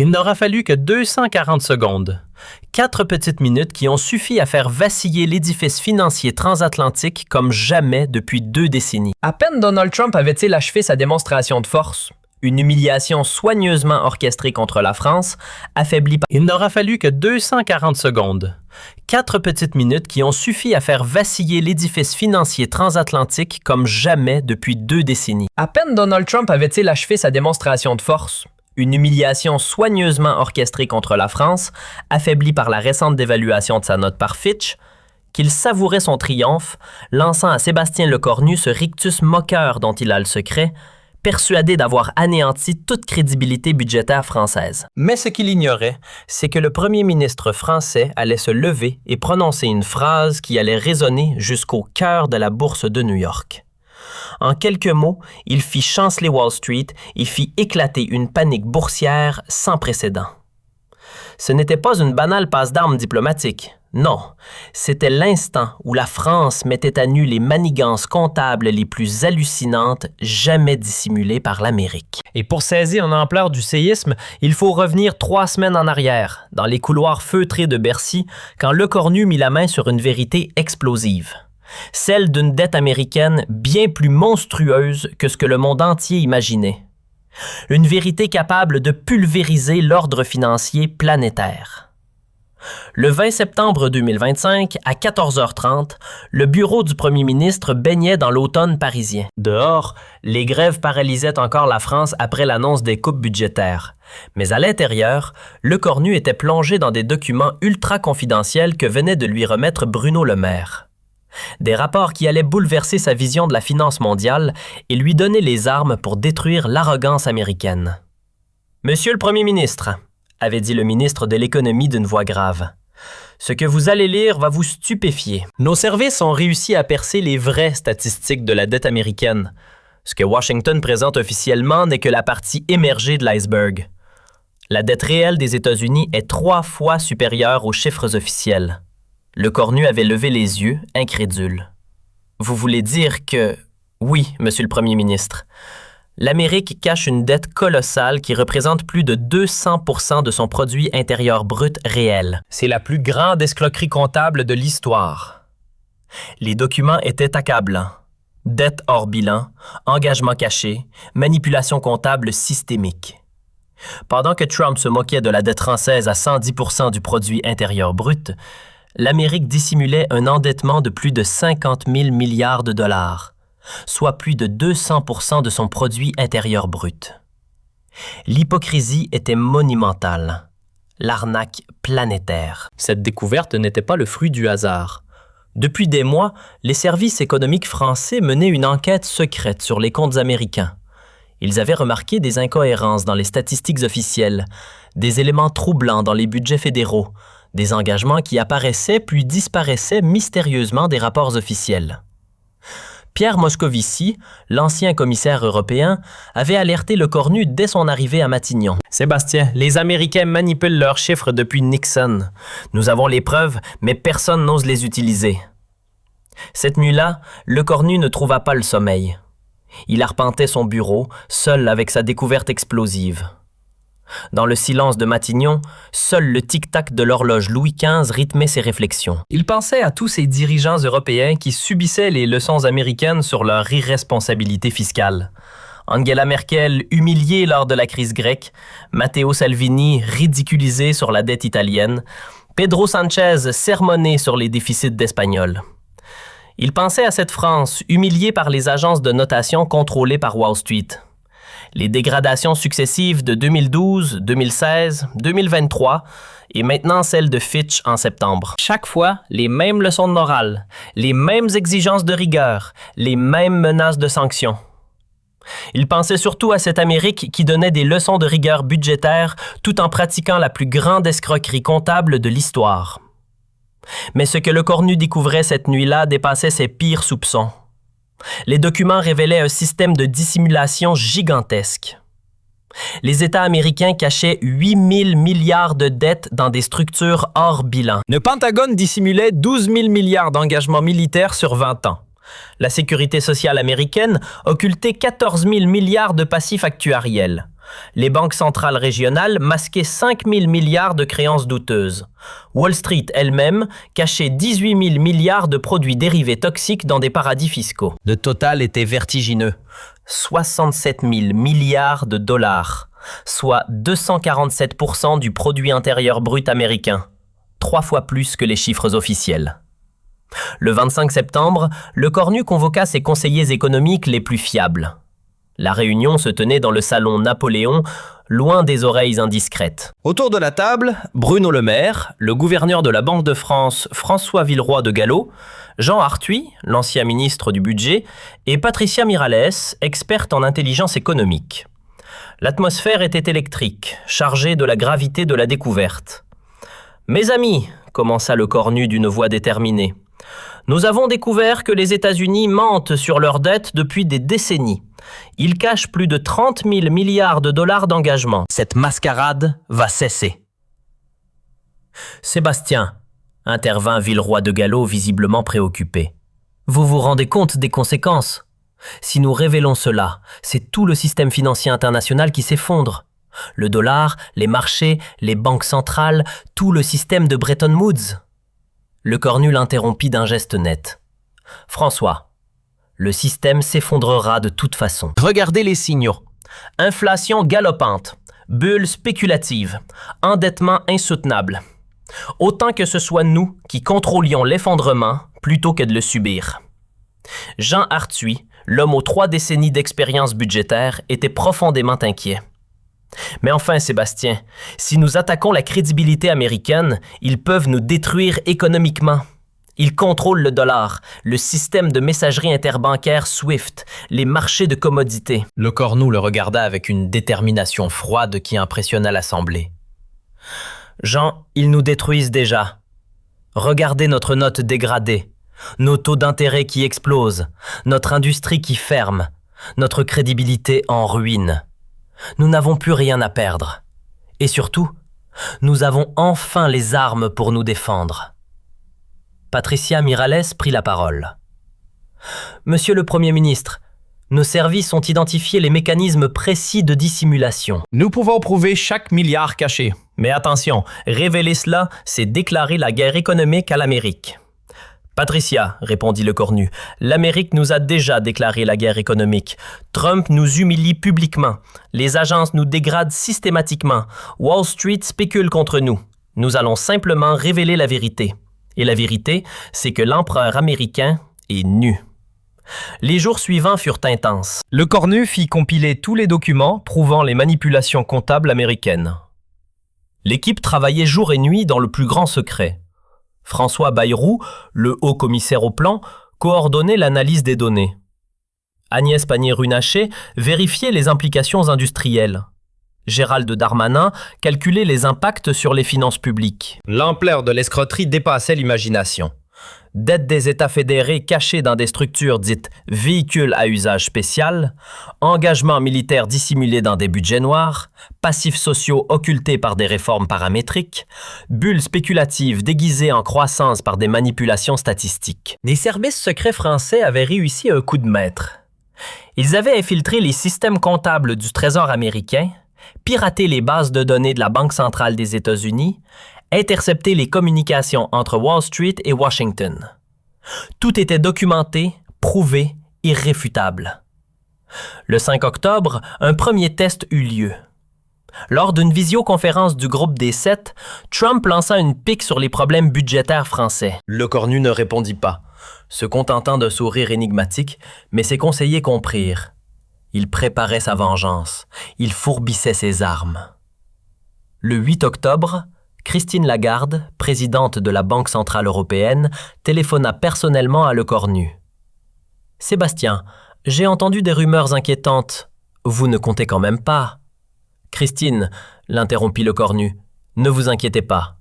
Il n'aura fallu que 240 secondes. 4 petites minutes qui ont suffi à faire vaciller l'édifice financier transatlantique comme jamais depuis 2 décennies. À peine Donald Trump avait-il achevé sa démonstration de force, une humiliation soigneusement orchestrée contre la France, affaiblie par... Il n'aura fallu que 240 secondes. 4 petites minutes qui ont suffi à faire vaciller l'édifice financier transatlantique comme jamais depuis 2 décennies. À peine Donald Trump avait-il achevé sa démonstration de force, une humiliation soigneusement orchestrée contre la France, affaiblie par la récente dévaluation de sa note par Fitch, qu'il savourait son triomphe, lançant à Sébastien Lecornu ce rictus moqueur dont il a le secret, persuadé d'avoir anéanti toute crédibilité budgétaire française. Mais ce qu'il ignorait, c'est que le premier ministre français allait se lever et prononcer une phrase qui allait résonner jusqu'au cœur de la bourse de New York. En quelques mots, il fit chanceler Wall Street et fit éclater une panique boursière sans précédent. Ce n'était pas une banale passe d'armes diplomatique. Non, c'était l'instant où la France mettait à nu les manigances comptables les plus hallucinantes jamais dissimulées par l'Amérique. Et pour saisir l'ampleur du séisme, il faut revenir 3 semaines en arrière, dans les couloirs feutrés de Bercy, quand Lecornu mit la main sur une vérité explosive. Celle d'une dette américaine bien plus monstrueuse que ce que le monde entier imaginait. Une vérité capable de pulvériser l'ordre financier planétaire. Le 20 septembre 2025, à 14h30, le bureau du premier ministre baignait dans l'automne parisien. Dehors, les grèves paralysaient encore la France après l'annonce des coupes budgétaires. Mais à l'intérieur, Lecornu était plongé dans des documents ultra confidentiels que venait de lui remettre Bruno Le Maire. Des rapports qui allaient bouleverser sa vision de la finance mondiale et lui donner les armes pour détruire l'arrogance américaine. « Monsieur le Premier ministre », avait dit le ministre de l'Économie d'une voix grave, « ce que vous allez lire va vous stupéfier. Nos services ont réussi à percer les vraies statistiques de la dette américaine. Ce que Washington présente officiellement n'est que la partie émergée de l'iceberg. La dette réelle des États-Unis est 3 fois supérieure aux chiffres officiels. » Lecornu avait levé les yeux, incrédule. « Vous voulez dire que... » « Oui, Monsieur le Premier ministre. L'Amérique cache une dette colossale qui représente plus de 200% de son produit intérieur brut réel. C'est la plus grande escroquerie comptable de l'histoire. Les documents étaient accablants. Dette hors bilan, engagement caché, manipulation comptable systémique. Pendant que Trump se moquait de la dette française à 110% du produit intérieur brut, l'Amérique dissimulait un endettement de plus de 50 000 milliards de dollars, soit plus de 200% de son produit intérieur brut. L'hypocrisie était monumentale, l'arnaque planétaire. Cette découverte n'était pas le fruit du hasard. Depuis des mois, les services économiques français menaient une enquête secrète sur les comptes américains. Ils avaient remarqué des incohérences dans les statistiques officielles, des éléments troublants dans les budgets fédéraux, des engagements qui apparaissaient puis disparaissaient mystérieusement des rapports officiels. Pierre Moscovici, l'ancien commissaire européen, avait alerté Lecornu dès son arrivée à Matignon. « Sébastien, les Américains manipulent leurs chiffres depuis Nixon. Nous avons les preuves, mais personne n'ose les utiliser. » Cette nuit-là, Lecornu ne trouva pas le sommeil. Il arpentait son bureau, seul avec sa découverte explosive. Dans le silence de Matignon, seul le tic-tac de l'horloge Louis XV rythmait ses réflexions. Il pensait à tous ces dirigeants européens qui subissaient les leçons américaines sur leur irresponsabilité fiscale. Angela Merkel humiliée lors de la crise grecque, Matteo Salvini ridiculisé sur la dette italienne, Pedro Sanchez sermonné sur les déficits d'Espagnols. Il pensait à cette France humiliée par les agences de notation contrôlées par Wall Street. Les dégradations successives de 2012, 2016, 2023 et maintenant celle de Fitch en septembre. Chaque fois, les mêmes leçons de morale, les mêmes exigences de rigueur, les mêmes menaces de sanctions. Il pensait surtout à cette Amérique qui donnait des leçons de rigueur budgétaire tout en pratiquant la plus grande escroquerie comptable de l'histoire. Mais ce que Lecornu découvrait cette nuit-là dépassait ses pires soupçons. Les documents révélaient un système de dissimulation gigantesque. Les États américains cachaient 8 000 milliards de dettes dans des structures hors bilan. Le Pentagone dissimulait 12 000 milliards d'engagements militaires sur 20 ans. La sécurité sociale américaine occultait 14 000 milliards de passifs actuariels. Les banques centrales régionales masquaient 5 000 milliards de créances douteuses. Wall Street elle-même cachait 18 000 milliards de produits dérivés toxiques dans des paradis fiscaux. Le total était vertigineux. 67 000 milliards de dollars, soit 247% du produit intérieur brut américain, 3 fois plus que les chiffres officiels. Le 25 septembre, le Cornu convoqua ses conseillers économiques les plus fiables. La réunion se tenait dans le salon Napoléon, loin des oreilles indiscrètes. Autour de la table, Bruno Le Maire, le gouverneur de la Banque de France François Villeroy de Galhau, Jean Arthuis, l'ancien ministre du Budget, et Patricia Mirallès, experte en intelligence économique. L'atmosphère était électrique, chargée de la gravité de la découverte. « Mes amis », commença le Cornu d'une voix déterminée, « nous avons découvert que les États-Unis mentent sur leurs dettes depuis des décennies. Ils cachent plus de 30 000 milliards de dollars d'engagement. Cette mascarade va cesser. » Sébastien, intervint Villeroy de Galhau visiblement préoccupé. Vous vous rendez compte des conséquences? Si nous révélons cela, c'est tout le système financier international qui s'effondre. Le dollar, les marchés, les banques centrales, tout le système de Bretton Woods. Le Cornu l'interrompit d'un geste net. François, le système s'effondrera de toute façon. Regardez les signaux. Inflation galopante, bulle spéculative, endettement insoutenable. Autant que ce soit nous qui contrôlions l'effondrement plutôt que de le subir. Jean Arthuis, l'homme aux 3 décennies d'expérience budgétaire, était profondément inquiet. Mais enfin, Sébastien, si nous attaquons la crédibilité américaine, ils peuvent nous détruire économiquement. Ils contrôlent le dollar, le système de messagerie interbancaire SWIFT, les marchés de commodités. Le Cornu le regarda avec une détermination froide qui impressionna l'Assemblée. Jean, ils nous détruisent déjà. Regardez notre note dégradée, nos taux d'intérêt qui explosent, notre industrie qui ferme, notre crédibilité en ruine. Nous n'avons plus rien à perdre. Et surtout, nous avons enfin les armes pour nous défendre. Patricia Mirallès prit la parole. Monsieur le Premier ministre, nos services ont identifié les mécanismes précis de dissimulation. Nous pouvons prouver chaque milliard caché. Mais attention, révéler cela, c'est déclarer la guerre économique à l'Amérique. Patricia, répondit le Cornu, l'Amérique nous a déjà déclaré la guerre économique. Trump nous humilie publiquement. Les agences nous dégradent systématiquement. Wall Street spécule contre nous. Nous allons simplement révéler la vérité. Et la vérité, c'est que l'empereur américain est nu. Les jours suivants furent intenses. Le Cornu fit compiler tous les documents prouvant les manipulations comptables américaines. L'équipe travaillait jour et nuit dans le plus grand secret. François Bayrou, le haut commissaire au plan, coordonnait l'analyse des données. Agnès Pannier-Runacher vérifiait les implications industrielles. Gérald Darmanin calculait les impacts sur les finances publiques. L'ampleur de l'escroquerie dépassait l'imagination. Dettes des États fédérés cachées dans des structures dites « véhicules à usage spécial », engagements militaires dissimulés dans des budgets noirs, passifs sociaux occultés par des réformes paramétriques, bulles spéculatives déguisées en croissance par des manipulations statistiques. Les services secrets français avaient réussi un coup de maître. Ils avaient infiltré les systèmes comptables du Trésor américain, piraté les bases de données de la Banque centrale des États-Unis, intercepter les communications entre Wall Street et Washington. Tout était documenté, prouvé, irréfutable. Le 5 octobre, un premier test eut lieu. Lors d'une visioconférence du groupe des 7, Trump lança une pique sur les problèmes budgétaires français. Le Cornu ne répondit pas, se contentant d'un sourire énigmatique, mais ses conseillers comprirent. Il préparait sa vengeance. Il fourbissait ses armes. Le 8 octobre, Christine Lagarde, présidente de la Banque centrale européenne, téléphona personnellement à Le Cornu. « Sébastien, j'ai entendu des rumeurs inquiétantes. Vous ne comptez quand même pas. »« Christine, » l'interrompit Le Cornu, « ne vous inquiétez pas.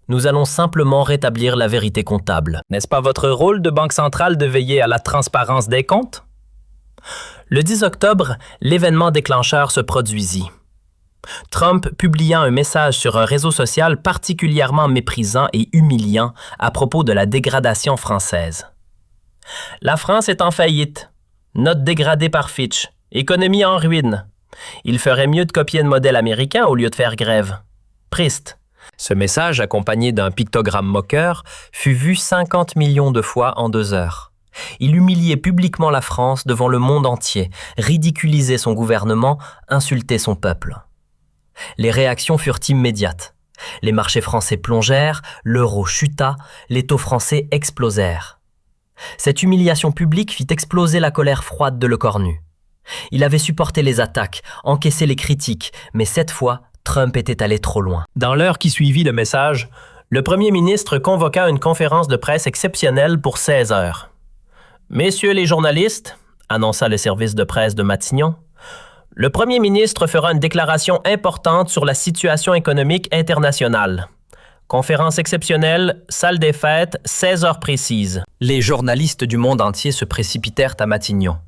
Nous allons simplement rétablir la vérité comptable. N'est-ce pas votre rôle de Banque centrale de veiller à la transparence des comptes? » Le 10 octobre, l'événement déclencheur se produisit. Trump publia un message sur un réseau social particulièrement méprisant et humiliant à propos de la dégradation française. « La France est en faillite. Note dégradée par Fitch. Économie en ruine. Il ferait mieux de copier le modèle américain au lieu de faire grève. Priste. Ce message, accompagné d'un pictogramme moqueur, fut vu 50 millions de fois en 2 heures. Il humiliait publiquement la France devant le monde entier, ridiculisait son gouvernement, insultait son peuple. Les réactions furent immédiates. Les marchés français plongèrent, l'euro chuta, les taux français explosèrent. Cette humiliation publique fit exploser la colère froide de Lecornu. Il avait supporté les attaques, encaissé les critiques, mais cette fois, Trump était allé trop loin. Dans l'heure qui suivit le message, le premier ministre convoqua une conférence de presse exceptionnelle pour 16 heures. « Messieurs les journalistes », annonça le service de presse de Matignon, « le premier ministre fera une déclaration importante sur la situation économique internationale. Conférence exceptionnelle, salle des fêtes, 16 heures précises. » Les journalistes du monde entier se précipitèrent à Matignon.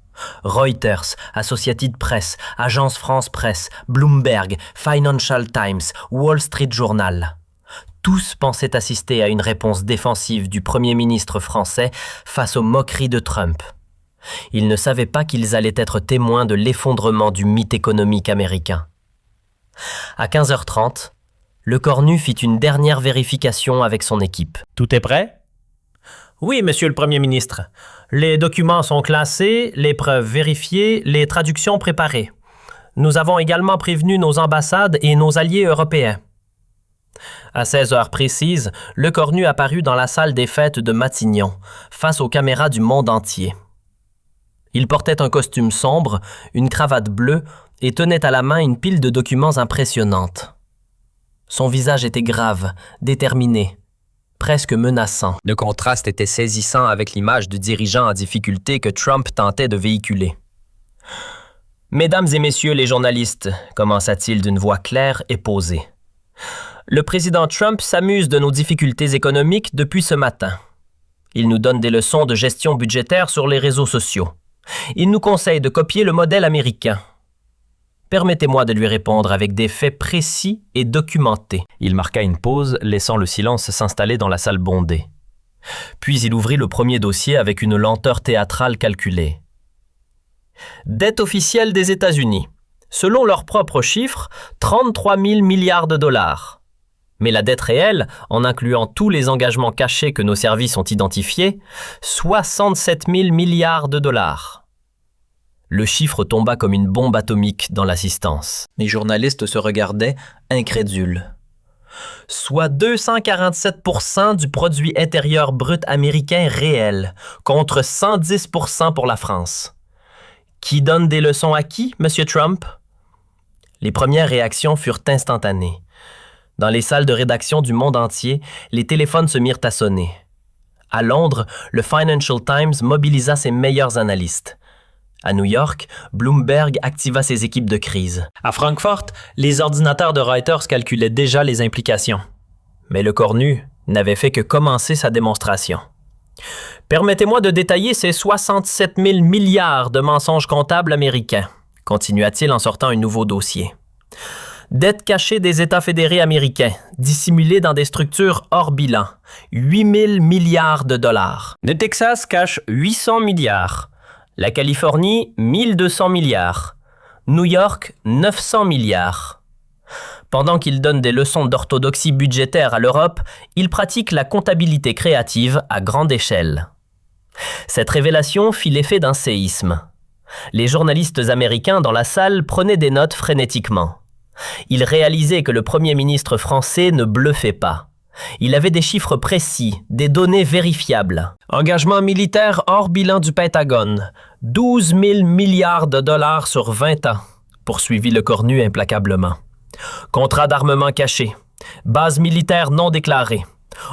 Reuters, Associated Press, Agence France Presse, Bloomberg, Financial Times, Wall Street Journal. Tous pensaient assister à une réponse défensive du premier ministre français face aux moqueries de Trump. Ils ne savaient pas qu'ils allaient être témoins de l'effondrement du mythe économique américain. À 15h30, Lecornu fit une dernière vérification avec son équipe. « Tout est prêt? »« Oui, monsieur le premier ministre. Les documents sont classés, les preuves vérifiées, les traductions préparées. Nous avons également prévenu nos ambassades et nos alliés européens. » À 16 heures précises, Lecornu apparut dans la salle des fêtes de Matignon, face aux caméras du monde entier. Il portait un costume sombre, une cravate bleue et tenait à la main une pile de documents impressionnante. Son visage était grave, déterminé, presque menaçant. Le contraste était saisissant avec l'image du dirigeant en difficulté que Trump tentait de véhiculer. « Mesdames et messieurs les journalistes, » commença-t-il d'une voix claire et posée. Le président Trump s'amuse de nos difficultés économiques depuis ce matin. Il nous donne des leçons de gestion budgétaire sur les réseaux sociaux. Il nous conseille de copier le modèle américain. Permettez-moi de lui répondre avec des faits précis et documentés. Il marqua une pause, laissant le silence s'installer dans la salle bondée. Puis il ouvrit le premier dossier avec une lenteur théâtrale calculée. Dette officielle des États-Unis. Selon leurs propres chiffres, 33 000 milliards de dollars. Mais la dette réelle, en incluant tous les engagements cachés que nos services ont identifiés, 67 000 milliards de dollars. Le chiffre tomba comme une bombe atomique dans l'assistance. Les journalistes se regardaient, incrédules. Soit 247% du produit intérieur brut américain réel, contre 110% pour la France. Qui donne des leçons à qui, M. Trump? Les premières réactions furent instantanées. Dans les salles de rédaction du monde entier, les téléphones se mirent à sonner. À Londres, le Financial Times mobilisa ses meilleurs analystes. À New York, Bloomberg activa ses équipes de crise. À Francfort, les ordinateurs de Reuters calculaient déjà les implications. Mais Lecornu n'avait fait que commencer sa démonstration. Permettez-moi de détailler ces 67 000 milliards de mensonges comptables américains, continua-t-il en sortant un nouveau dossier. Dette cachée des États fédérés américains, dissimulée dans des structures hors bilan, 8 000 milliards de dollars. Le Texas cache 800 milliards. La Californie, 1 200 milliards. New York, 900 milliards. Pendant qu'il donne des leçons d'orthodoxie budgétaire à l'Europe, il pratique la comptabilité créative à grande échelle. Cette révélation fit l'effet d'un séisme. Les journalistes américains dans la salle prenaient des notes frénétiquement. Ils réalisaient que le premier ministre français ne bluffait pas. Il avait des chiffres précis, des données vérifiables. Engagement militaire hors bilan du Pentagone, 12 000 milliards de dollars sur 20 ans, poursuivit Lecornu implacablement. Contrat d'armement caché, base militaire non déclarée,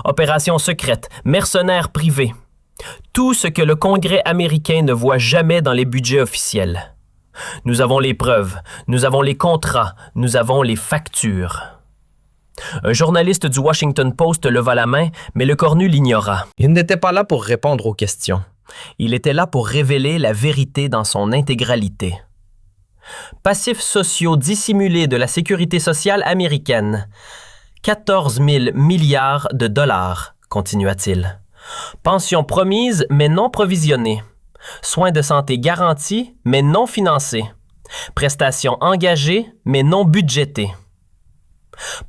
opérations secrètes, mercenaires privés. Tout ce que le Congrès américain ne voit jamais dans les budgets officiels. Nous avons les preuves, nous avons les contrats, nous avons les factures. Un journaliste du Washington Post leva la main, mais Lecornu l'ignora. Il n'était pas là pour répondre aux questions. Il était là pour révéler la vérité dans son intégralité. Passifs sociaux dissimulés de la sécurité sociale américaine. 14 000 milliards de dollars, continua-t-il. Pensions promises, mais non provisionnées. Soins de santé garantis, mais non financés. Prestations engagées, mais non budgétées.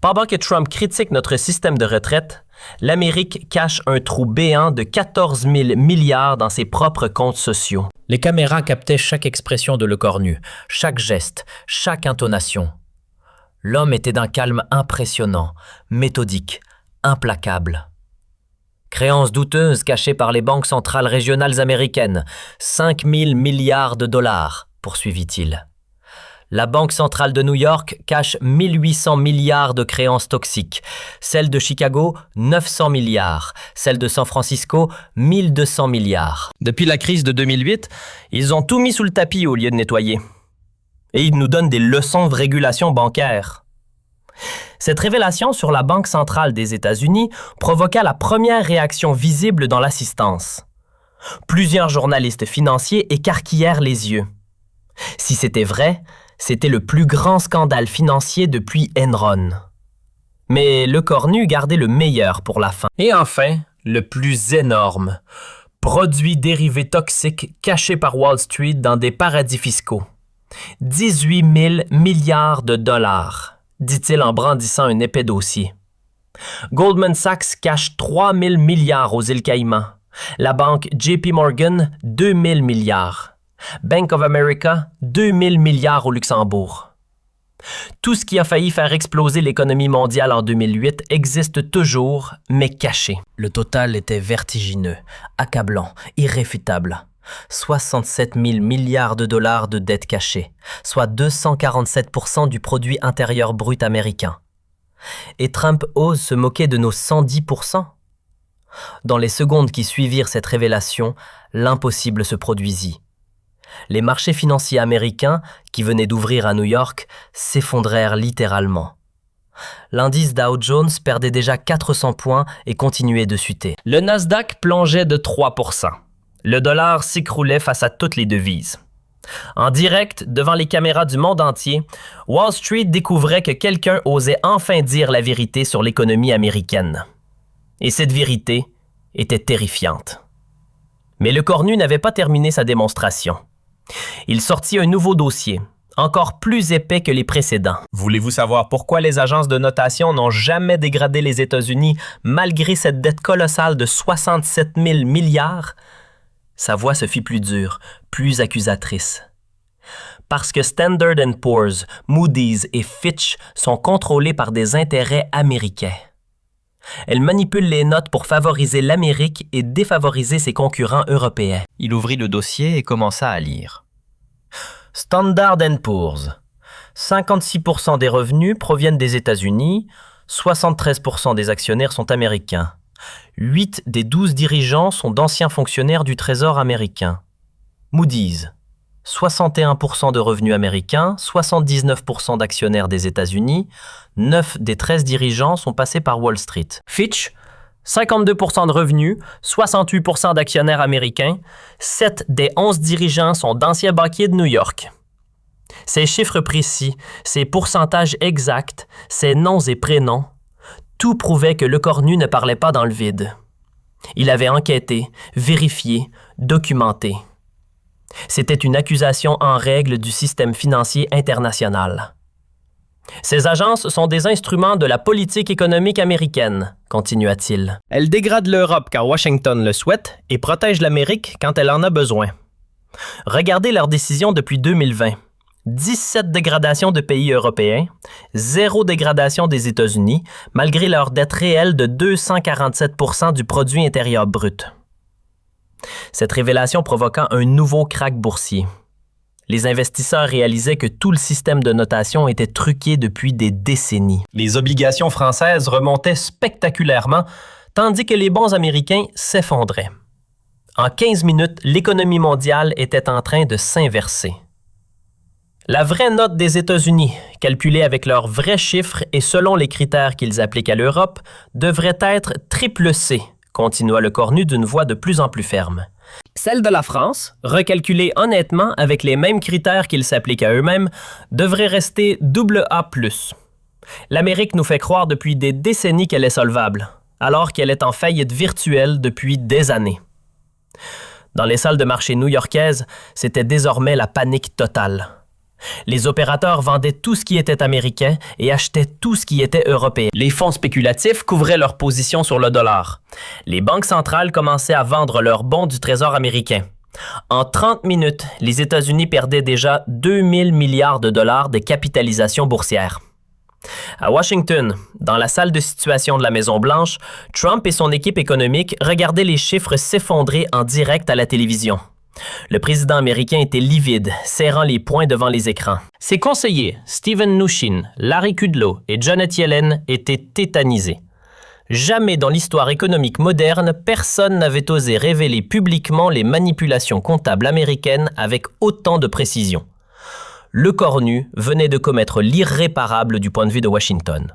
Pendant que Trump critique notre système de retraite, l'Amérique cache un trou béant de 14 000 milliards dans ses propres comptes sociaux. Les caméras captaient chaque expression de Lecornu, chaque geste, chaque intonation. L'homme était d'un calme impressionnant, méthodique, implacable. Créances douteuses cachées par les banques centrales régionales américaines, 5 000 milliards de dollars, poursuivit-il. La Banque centrale de New York cache 1800 milliards de créances toxiques. Celle de Chicago, 900 milliards. Celle de San Francisco, 1200 milliards. Depuis la crise de 2008, ils ont tout mis sous le tapis au lieu de nettoyer. Et ils nous donnent des leçons de régulation bancaire. Cette révélation sur la Banque centrale des États-Unis provoqua la première réaction visible dans l'assistance. Plusieurs journalistes financiers écarquillèrent les yeux. Si c'était vrai, c'était le plus grand scandale financier depuis Enron. Mais Lecornu gardait le meilleur pour la fin. Et enfin, le plus énorme. Produits dérivés toxiques cachés par Wall Street dans des paradis fiscaux. 18 000 milliards de dollars, dit-il en brandissant un épais dossier. Goldman Sachs cache 3 000 milliards aux îles Caïmans. La banque JP Morgan, 2 000 milliards. Bank of America, 2 000 milliards au Luxembourg. Tout ce qui a failli faire exploser l'économie mondiale en 2008 existe toujours, mais caché. Le total était vertigineux, accablant, irréfutable. 67 000 milliards de dollars de dettes cachées, soit 247% du produit intérieur brut américain. Et Trump ose se moquer de nos 110%. Dans les secondes qui suivirent cette révélation, l'impossible se produisit. Les marchés financiers américains, qui venaient d'ouvrir à New York, s'effondrèrent littéralement. L'indice Dow Jones perdait déjà 400 points et continuait de chuter. Le Nasdaq plongeait de 3%. Le dollar s'écroulait face à toutes les devises. En direct, devant les caméras du monde entier, Wall Street découvrait que quelqu'un osait enfin dire la vérité sur l'économie américaine. Et cette vérité était terrifiante. Mais Lecornu n'avait pas terminé sa démonstration. Il sortit un nouveau dossier, encore plus épais que les précédents. Voulez-vous savoir pourquoi les agences de notation n'ont jamais dégradé les États-Unis malgré cette dette colossale de 67 000 milliards? Sa voix se fit plus dure, plus accusatrice. Parce que Standard & Poor's, Moody's et Fitch sont contrôlés par des intérêts américains. Elle manipule les notes pour favoriser l'Amérique et défavoriser ses concurrents européens. Il ouvrit le dossier et commença à lire. Standard & Poor's. 56% des revenus proviennent des États-Unis, 73% des actionnaires sont américains. 8 des 12 dirigeants sont d'anciens fonctionnaires du Trésor américain. Moody's. 61% de revenus américains, 79% d'actionnaires des États-Unis, 9 des 13 dirigeants sont passés par Wall Street. Fitch, 52% de revenus, 68% d'actionnaires américains, 7 des 11 dirigeants sont d'anciens banquiers de New York. Ces chiffres précis, ces pourcentages exacts, ces noms et prénoms, tout prouvait que Lecornu ne parlait pas dans le vide. Il avait enquêté, vérifié, documenté. C'était une accusation en règle du système financier international. Ces agences sont des instruments de la politique économique américaine, continua-t-il. Elles dégradent l'Europe quand Washington le souhaite et protègent l'Amérique quand elle en a besoin. Regardez leurs décisions depuis 2020. 17 dégradations de pays européens, 0 dégradation des États-Unis, malgré leur dette réelle de 247% du produit intérieur brut. Cette révélation provoqua un nouveau krach boursier. Les investisseurs réalisaient que tout le système de notation était truqué depuis des décennies. Les obligations françaises remontaient spectaculairement, tandis que les bons américains s'effondraient. En 15 minutes, l'économie mondiale était en train de s'inverser. La vraie note des États-Unis, calculée avec leurs vrais chiffres et selon les critères qu'ils appliquent à l'Europe, devrait être triple C, continua Lecornu d'une voix de plus en plus ferme. Celle de la France, recalculée honnêtement avec les mêmes critères qu'ils s'appliquent à eux-mêmes, devrait rester AA+. L'Amérique nous fait croire depuis des décennies qu'elle est solvable, alors qu'elle est en faillite virtuelle depuis des années. Dans les salles de marché new-yorkaises, c'était désormais la panique totale. Les opérateurs vendaient tout ce qui était américain et achetaient tout ce qui était européen. Les fonds spéculatifs couvraient leur position sur le dollar. Les banques centrales commençaient à vendre leurs bons du Trésor américain. En 30 minutes, les États-Unis perdaient déjà 2000 milliards de dollars de capitalisation boursière. À Washington, dans la salle de situation de la Maison-Blanche, Trump et son équipe économique regardaient les chiffres s'effondrer en direct à la télévision. Le président américain était livide, serrant les poings devant les écrans. Ses conseillers, Steven Mnuchin, Larry Kudlow et Janet Yellen, étaient tétanisés. Jamais dans l'histoire économique moderne, personne n'avait osé révéler publiquement les manipulations comptables américaines avec autant de précision. Le cornu venait de commettre l'irréparable du point de vue de Washington.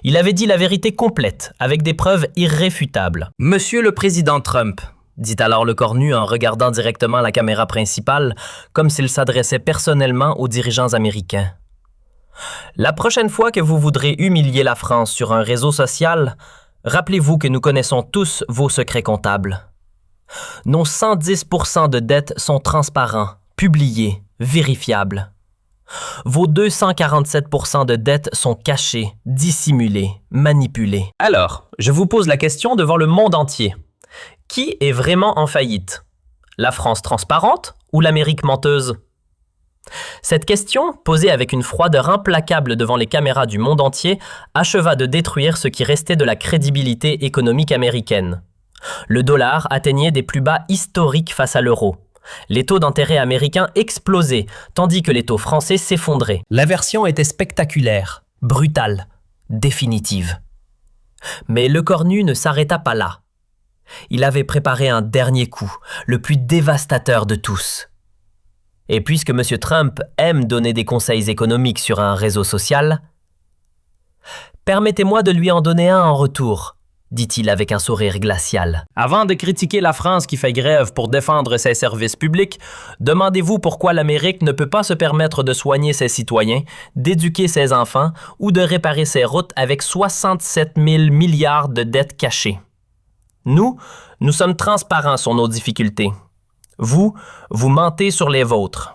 Il avait dit la vérité complète, avec des preuves irréfutables. « Monsieur le président Trump », dit alors le cornu en regardant directement la caméra principale, comme s'il s'adressait personnellement aux dirigeants américains. « La prochaine fois que vous voudrez humilier la France sur un réseau social, rappelez-vous que nous connaissons tous vos secrets comptables. Nos 110% de dettes sont transparents, publiés, vérifiables. Vos 247% de dettes sont cachées, dissimulées, manipulées. Alors, je vous pose la question devant le monde entier. Qui est vraiment en faillite? La France transparente ou l'Amérique menteuse? Cette question, posée avec une froideur implacable devant les caméras du monde entier, acheva de détruire ce qui restait de la crédibilité économique américaine. Le dollar atteignait des plus bas historiques face à l'euro. Les taux d'intérêt américains explosaient, tandis que les taux français s'effondraient. L'aversion était spectaculaire, brutale, définitive. Mais le cornu ne s'arrêta pas là. Il avait préparé un dernier coup, le plus dévastateur de tous. Et puisque M. Trump aime donner des conseils économiques sur un réseau social, « Permettez-moi de lui en donner un en retour », dit-il avec un sourire glacial. Avant de critiquer la France qui fait grève pour défendre ses services publics, demandez-vous pourquoi l'Amérique ne peut pas se permettre de soigner ses citoyens, d'éduquer ses enfants ou de réparer ses routes avec 67 000 milliards de dettes cachées. Nous sommes transparents sur nos difficultés. Vous mentez sur les vôtres.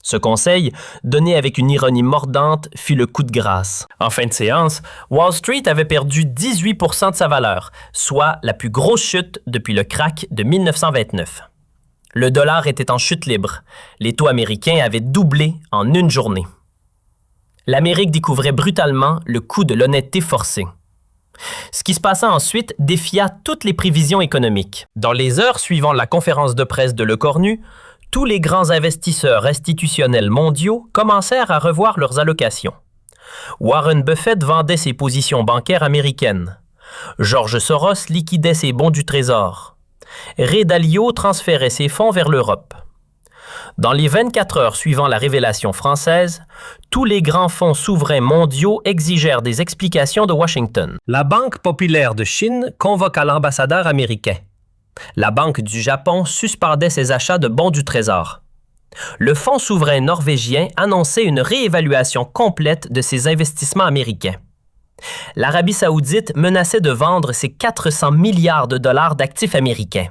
Ce conseil, donné avec une ironie mordante, fut le coup de grâce. En fin de séance, Wall Street avait perdu 18% de sa valeur, soit la plus grosse chute depuis le krach de 1929. Le dollar était en chute libre. Les taux américains avaient doublé en une journée. L'Amérique découvrait brutalement le coup de l'honnêteté forcée. Ce qui se passa ensuite défia toutes les prévisions économiques. Dans les heures suivant la conférence de presse de Le Cornu, tous les grands investisseurs institutionnels mondiaux commencèrent à revoir leurs allocations. Warren Buffett vendait ses positions bancaires américaines. George Soros liquidait ses bons du Trésor. Ray Dalio transférait ses fonds vers l'Europe. Dans les 24 heures suivant la révélation française, tous les grands fonds souverains mondiaux exigèrent des explications de Washington. La Banque populaire de Chine convoqua l'ambassadeur américain. La Banque du Japon suspendait ses achats de bons du Trésor. Le Fonds souverain norvégien annonçait une réévaluation complète de ses investissements américains. L'Arabie saoudite menaçait de vendre ses 400 milliards de dollars d'actifs américains.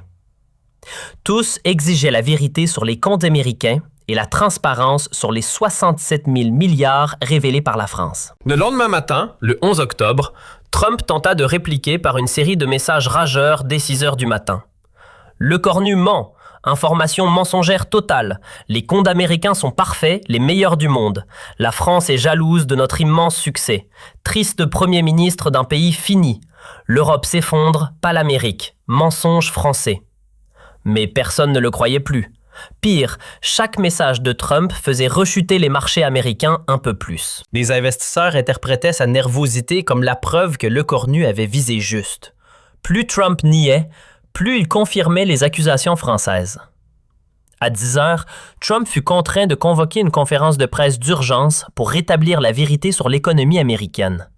Tous exigeaient la vérité sur les comptes américains et la transparence sur les 67 000 milliards révélés par la France. Le lendemain matin, le 11 octobre, Trump tenta de répliquer par une série de messages rageurs dès 6 heures du matin. Le cornu ment. Information mensongère totale. Les comptes américains sont parfaits, les meilleurs du monde. La France est jalouse de notre immense succès. Triste premier ministre d'un pays fini. L'Europe s'effondre, pas l'Amérique. Mensonge français. Mais personne ne le croyait plus. Pire, chaque message de Trump faisait rechuter les marchés américains un peu plus. Les investisseurs interprétaient sa nervosité comme la preuve que Le Cornu avait visé juste. Plus Trump niait, plus il confirmait les accusations françaises. À 10 heures, Trump fut contraint de convoquer une conférence de presse d'urgence pour rétablir la vérité sur l'économie américaine.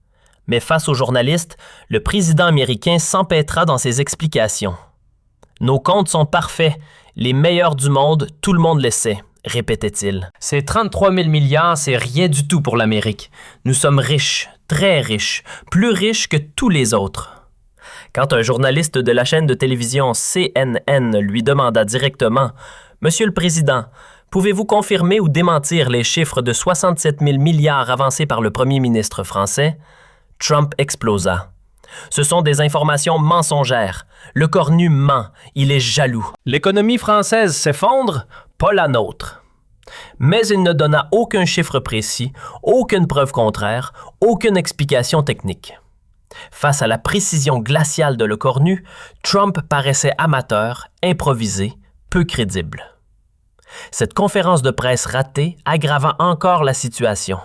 Mais face aux journalistes, le président américain s'empêtra dans ses explications. « Nos comptes sont parfaits, les meilleurs du monde, tout le monde le sait », répétait-il. « Ces 33 000 milliards, c'est rien du tout pour l'Amérique. Nous sommes riches, très riches, plus riches que tous les autres. » Quand un journaliste de la chaîne de télévision CNN lui demanda directement « Monsieur le Président, Pouvez-vous confirmer ou démentir les chiffres de 67 000 milliards avancés par le premier ministre français? Trump explosa. Ce sont des informations mensongères. Le cornu ment, il est jaloux. L'économie française s'effondre, pas la nôtre. Mais il ne donna aucun chiffre précis, aucune preuve contraire, aucune explication technique. Face à la précision glaciale de Le Cornu, Trump paraissait amateur, improvisé, peu crédible. Cette conférence de presse ratée aggrava encore la situation.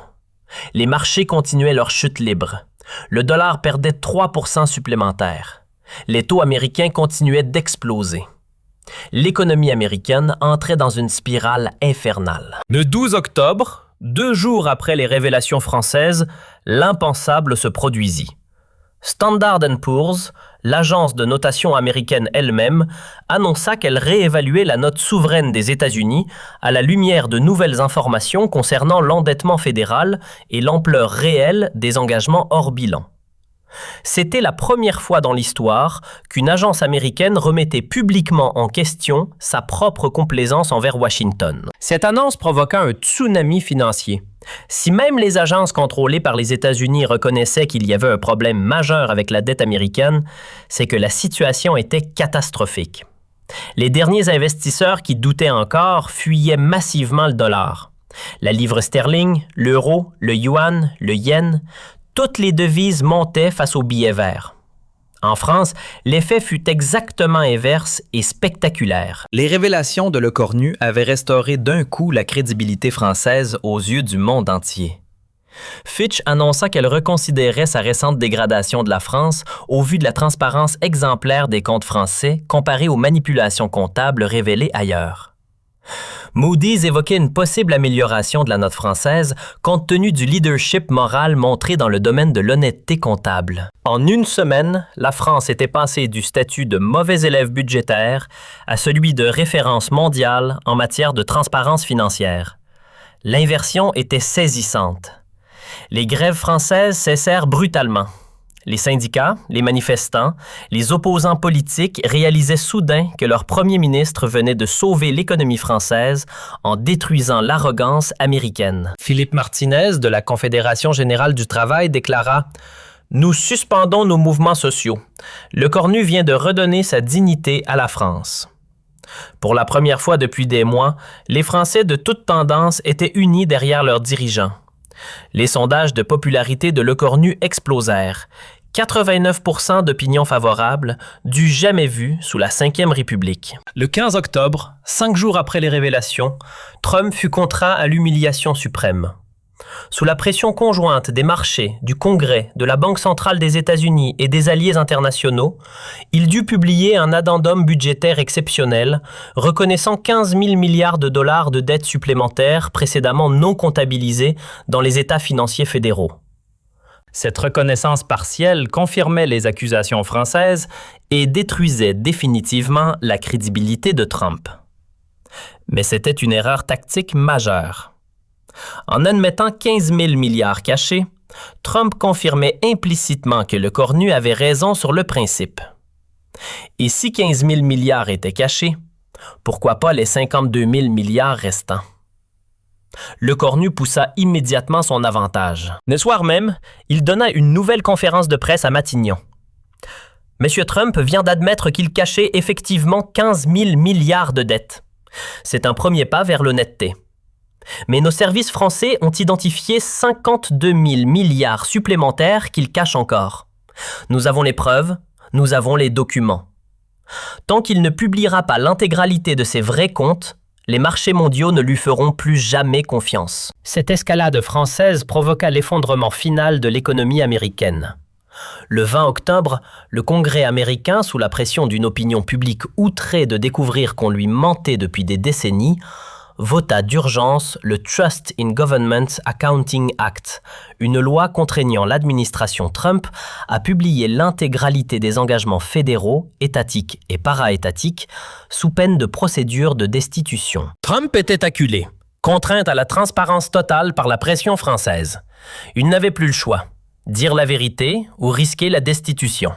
Les marchés continuaient leur chute libre. Le dollar perdait 3% supplémentaires. Les taux américains continuaient d'exploser. L'économie américaine entrait dans une spirale infernale. Le 12 octobre, 2 jours après les révélations françaises, l'impensable se produisit. Standard & Poor's, l'agence de notation américaine elle-même, annonça qu'elle réévaluait la note souveraine des États-Unis à la lumière de nouvelles informations concernant l'endettement fédéral et l'ampleur réelle des engagements hors bilan. C'était la première fois dans l'histoire qu'une agence américaine remettait publiquement en question sa propre complaisance envers Washington. Cette annonce provoqua un tsunami financier. Si même les agences contrôlées par les États-Unis reconnaissaient qu'il y avait un problème majeur avec la dette américaine, c'est que la situation était catastrophique. Les derniers investisseurs qui doutaient encore fuyaient massivement le dollar. La livre sterling, l'euro, le yuan, le yen, toutes les devises montaient face aux billets verts. En France, l'effet fut exactement inverse et spectaculaire. Les révélations de Le Cornu avaient restauré d'un coup la crédibilité française aux yeux du monde entier. Fitch annonça qu'elle reconsidérait sa récente dégradation de la France au vu de la transparence exemplaire des comptes français comparée aux manipulations comptables révélées ailleurs. Moody's évoquait une possible amélioration de la note française compte tenu du leadership moral montré dans le domaine de l'honnêteté comptable. En une semaine, la France était passée du statut de mauvais élève budgétaire à celui de référence mondiale en matière de transparence financière. L'inversion était saisissante. Les grèves françaises cessèrent brutalement. Les syndicats, les manifestants, les opposants politiques réalisaient soudain que leur premier ministre venait de sauver l'économie française en détruisant l'arrogance américaine. Philippe Martinez, de la Confédération générale du travail, déclara « Nous suspendons nos mouvements sociaux. Le Cornu vient de redonner sa dignité à la France. » Pour la première fois depuis des mois, les Français de toutes tendances étaient unis derrière leurs dirigeants. Les sondages de popularité de Le Cornu explosèrent. 89% d'opinions favorables, du jamais vu sous la Ve République. Le 15 octobre, 5 jours après les révélations, Trump fut contraint à l'humiliation suprême. Sous la pression conjointe des marchés, du Congrès, de la Banque centrale des États-Unis et des alliés internationaux, il dut publier un addendum budgétaire exceptionnel reconnaissant 15 000 milliards de dollars de dettes supplémentaires précédemment non comptabilisées dans les États financiers fédéraux. Cette reconnaissance partielle confirmait les accusations françaises et détruisait définitivement la crédibilité de Trump. Mais c'était une erreur tactique majeure. En admettant 15 000 milliards cachés, Trump confirmait implicitement que Le Cornu avait raison sur le principe. Et si 15 000 milliards étaient cachés, pourquoi pas les 52 000 milliards restants? Le Cornu poussa immédiatement son avantage. Le soir même, il donna une nouvelle conférence de presse à Matignon. M. Trump vient d'admettre qu'il cachait effectivement 15 000 milliards de dettes. C'est un premier pas vers l'honnêteté. Mais nos services français ont identifié 52 000 milliards supplémentaires qu'il cache encore. Nous avons les preuves, nous avons les documents. Tant qu'il ne publiera pas l'intégralité de ses vrais comptes, les marchés mondiaux ne lui feront plus jamais confiance. Cette escalade française provoqua l'effondrement final de l'économie américaine. Le 20 octobre, le Congrès américain, sous la pression d'une opinion publique outrée de découvrir qu'on lui mentait depuis des décennies, vota d'urgence le Trust in Government Accounting Act, une loi contraignant l'administration Trump à publier l'intégralité des engagements fédéraux, étatiques et para-étatiques sous peine de procédure de destitution. Trump était acculé, contraint à la transparence totale par la pression française. Il n'avait plus le choix, dire la vérité ou risquer la destitution.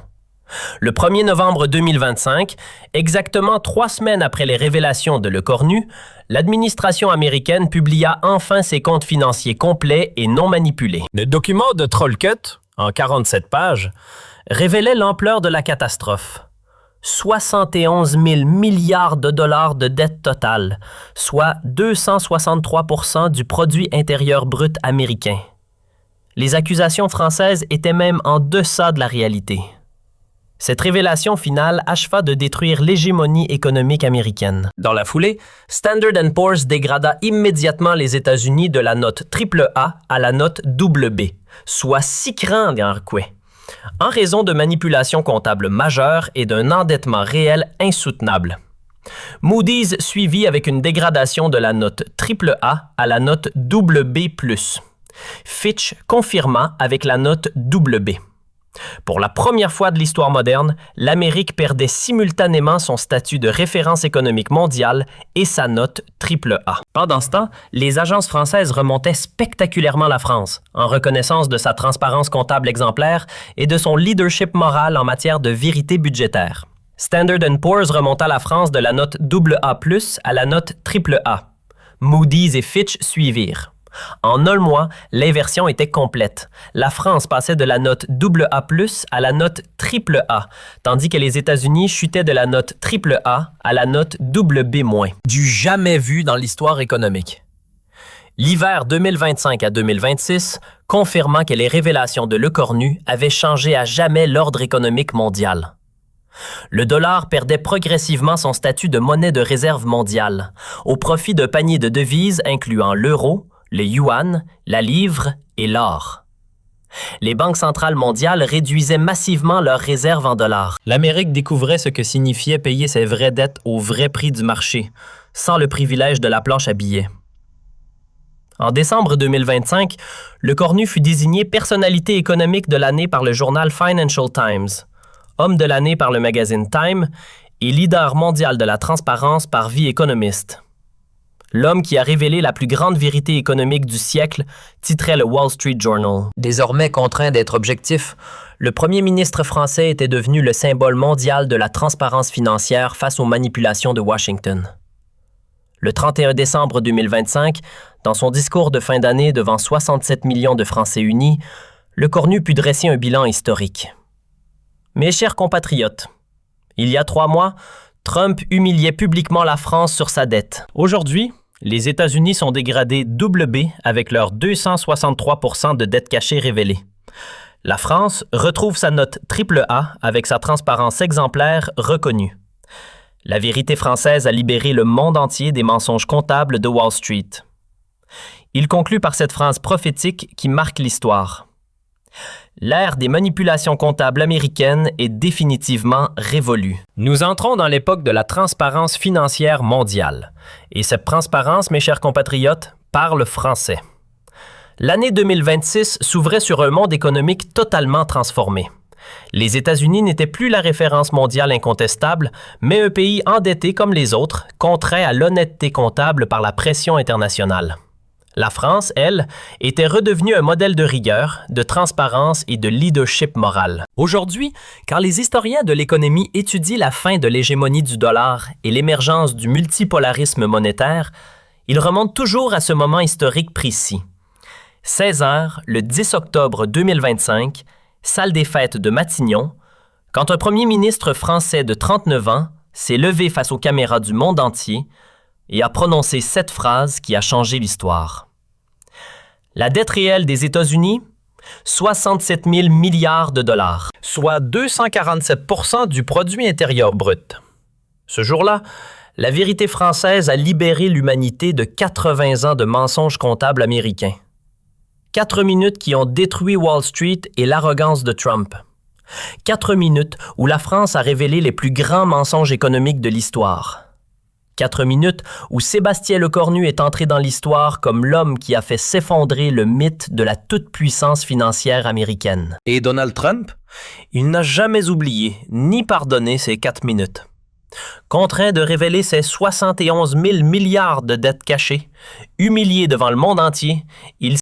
Le 1er novembre 2025, exactement 3 semaines après les révélations de Le Cornu, l'administration américaine publia enfin ses comptes financiers complets et non manipulés. Le document de Trollcut, en 47 pages, révélait l'ampleur de la catastrophe. 71 000 milliards de dollars de dette totale, soit 263% du produit intérieur brut américain. Les accusations françaises étaient même en deçà de la réalité. Cette révélation finale acheva de détruire l'hégémonie économique américaine. Dans la foulée, Standard & Poor's dégrada immédiatement les États-Unis de la note AAA à la note BB, soit 6 crans d'Arquet, en raison de manipulations comptables majeures et d'un endettement réel insoutenable. Moody's suivit avec une dégradation de la note AAA à la note BB+, Fitch confirma avec la note BB. Pour la première fois de l'histoire moderne, l'Amérique perdait simultanément son statut de référence économique mondiale et sa note AAA. Pendant ce temps, les agences françaises remontaient spectaculairement la France, en reconnaissance de sa transparence comptable exemplaire et de son leadership moral en matière de vérité budgétaire. Standard & Poor's remonta la France de la note AA+ à la note AAA. Moody's et Fitch suivirent. En 1 mois, l'inversion était complète. La France passait de la note AA+ à la note AAA, tandis que les États-Unis chutaient de la note AAA à la note BB-. Du jamais vu dans l'histoire économique. L'hiver 2025 à 2026 confirma que les révélations de Le Cornu avaient changé à jamais l'ordre économique mondial. Le dollar perdait progressivement son statut de monnaie de réserve mondiale, au profit d'un panier de devises incluant l'euro, le yuan, la livre et l'or. Les banques centrales mondiales réduisaient massivement leurs réserves en dollars. L'Amérique découvrait ce que signifiait payer ses vraies dettes au vrai prix du marché, sans le privilège de la planche à billets. En décembre 2025, Le Cornu fut désigné personnalité économique de l'année par le journal Financial Times, homme de l'année par le magazine Time et leader mondial de la transparence par The Economist. L'homme qui a révélé la plus grande vérité économique du siècle, titrait le Wall Street Journal. Désormais contraint d'être objectif, le premier ministre français était devenu le symbole mondial de la transparence financière face aux manipulations de Washington. Le 31 décembre 2025, dans son discours de fin d'année devant 67 millions de Français unis, Le Cornu put dresser un bilan historique. Mes chers compatriotes, il y a 3 mois, Trump humiliait publiquement la France sur sa dette. Aujourd'hui, les États-Unis sont dégradés BB avec leurs 263% de dette cachée révélée. La France retrouve sa note AAA avec sa transparence exemplaire reconnue. La vérité française a libéré le monde entier des mensonges comptables de Wall Street. Il conclut par cette phrase prophétique qui marque l'histoire. L'ère des manipulations comptables américaines est définitivement révolue. Nous entrons dans l'époque de la transparence financière mondiale. Et cette transparence, mes chers compatriotes, parle français. L'année 2026 s'ouvrait sur un monde économique totalement transformé. Les États-Unis n'étaient plus la référence mondiale incontestable, mais un pays endetté comme les autres, contraint à l'honnêteté comptable par la pression internationale. La France, elle, était redevenue un modèle de rigueur, de transparence et de leadership moral. Aujourd'hui, quand les historiens de l'économie étudient la fin de l'hégémonie du dollar et l'émergence du multipolarisme monétaire, ils remontent toujours à ce moment historique précis. 16 heures, le 10 octobre 2025, salle des fêtes de Matignon, quand un premier ministre français de 39 ans s'est levé face aux caméras du monde entier et a prononcé cette phrase qui a changé l'histoire. La dette réelle des États-Unis, 67 000 milliards de dollars, soit 247% du produit intérieur brut. Ce jour-là, la vérité française a libéré l'humanité de 80 ans de mensonges comptables américains. 4 minutes qui ont détruit Wall Street et l'arrogance de Trump. 4 minutes où la France a révélé les plus grands mensonges économiques de l'histoire. 4 minutes où Sébastien Le Cornu est entré dans l'histoire comme l'homme qui a fait s'effondrer le mythe de la toute-puissance financière américaine. Et Donald Trump? Il n'a jamais oublié ni pardonné ces 4 minutes. Contraint de révéler ses 71 000 milliards de dettes cachées, humilié devant le monde entier, il